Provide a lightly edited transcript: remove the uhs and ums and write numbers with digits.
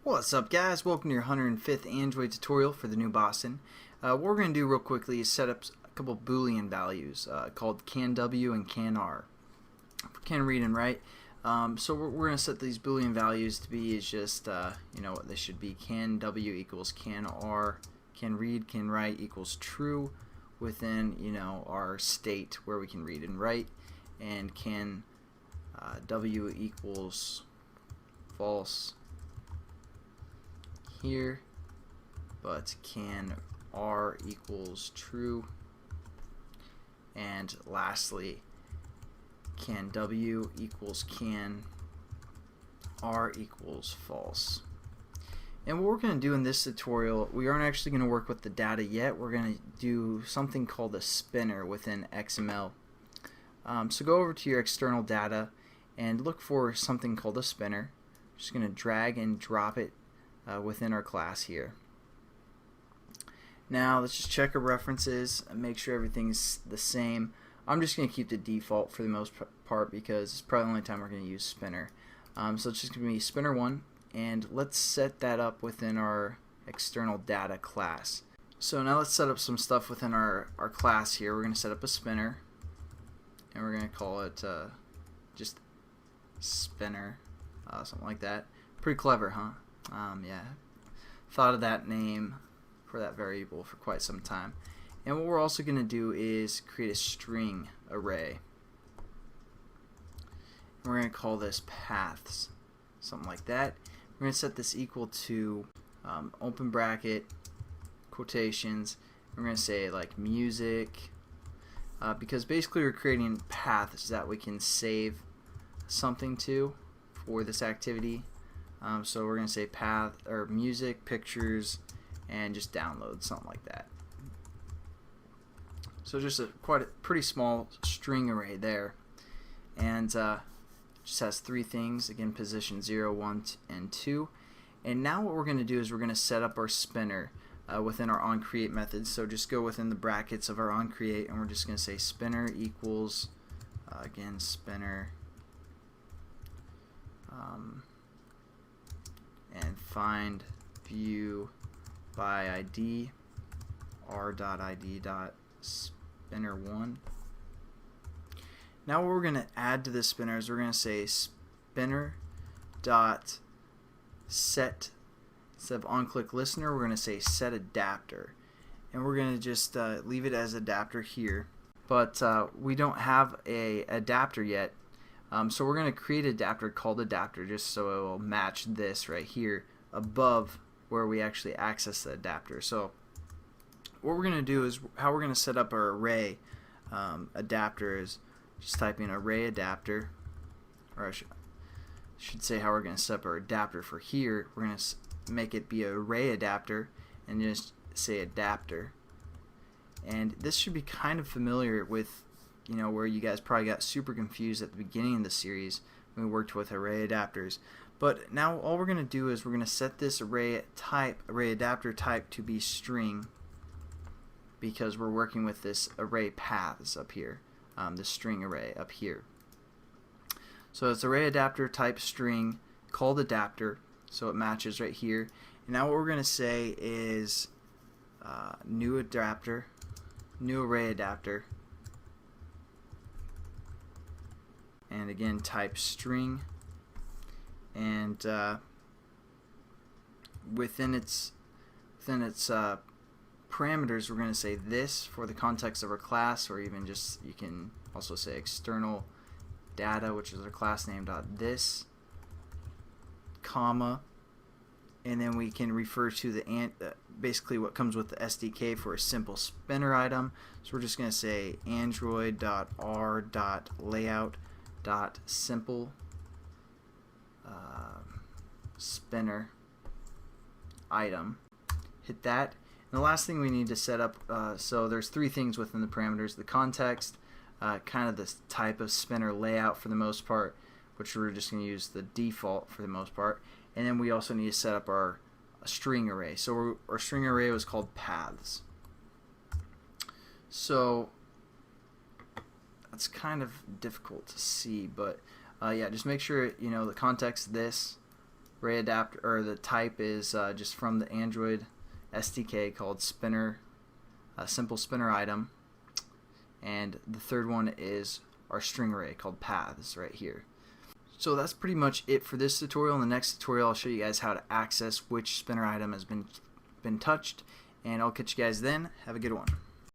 What's up, guys? Welcome to your 105th Android tutorial for the new Boston. What we're going to do real quickly is set up a couple Boolean values called CAN-W and CAN-R. Can read and write. So we're going to set these Boolean values to be is just what they should be. CAN-W equals CAN-R. Can read, can write equals true within our state where we can read and write, and CAN-W equals false here, but CAN-R equals true, and lastly CAN-W equals CAN-R equals false. And what we're going to do in this tutorial, we aren't actually going to work with the data yet. We're going to do something called a spinner within XML. So go over to your external data and look for something called a spinner. Just going to drag and drop it within our class here. Now let's just check our references and make sure everything's the same. I'm just going to keep the default for the most part because it's probably the only time we're going to use spinner. So it's just going to be spinner1, and let's set that up within our external data class. So now let's set up some stuff within our class here. We're going to set up a spinner, and we're going to call it just spinner, something like that. Pretty clever, huh? Yeah, thought of that name for that variable for quite some time. And what we're also going to do is create a string array. We're going to call this paths, something like that. We're going to set this equal to open bracket, quotations. We're going to say like music, because basically we're creating paths that we can save something to for this activity. So we're going to say path or music, pictures, and just download, something like that. So just quite a pretty small string array there, and just has three things, again position 0, 1, and 2. And now what we're going to do is we're going to set up our spinner within our onCreate method. So just go within the brackets of our onCreate, and we're just going to say spinner equals again spinner and find view by ID r.id.spinner1. Now what we're going to add to this spinner is we're going to say spinner dot set, instead of onClick listener, we're going to say set adapter, and we're going to just leave it as adapter here, but we don't have a adapter yet. So we're going to create an adapter called adapter just so it will match this right here above where we actually access the adapter. So what we're going to do is how we're going to set up our array adapter is just type in ArrayAdapter, or I should say how we're going to set up our adapter for here. We're going to make it be an ArrayAdapter and just say adapter. And this should be kind of familiar with where you guys probably got super confused at the beginning of the series when we worked with array adapters. But now all we're going to do is we're going to set this array adapter type to be string, because we're working with this array paths up here, the string array up here. So it's array adapter type string called adapter, so it matches right here. And now what we're going to say is new adapter, new array adapter, and again type string, and within its parameters we're going to say this for the context of our class, or even just you can also say external data, which is our class name dot this, comma, and then we can refer to the basically what comes with the SDK for a simple spinner item. So we're just going to say android.r.layout.simple spinner item. Hit that. And the last thing we need to set up, so there's three things within the parameters: the context, kind of the type of spinner layout for the most part, which we're just going to use the default for the most part, and then we also need to set up our string array. So our string array was called paths. So that's kind of difficult to see, but yeah, just make sure the context this, ArrayAdapter, or the type is just from the Android SDK called spinner, simple spinner item, and the third one is our string array called paths right here. So that's pretty much it for this tutorial. In the next tutorial, I'll show you guys how to access which spinner item has been touched, and I'll catch you guys then. Have a good one.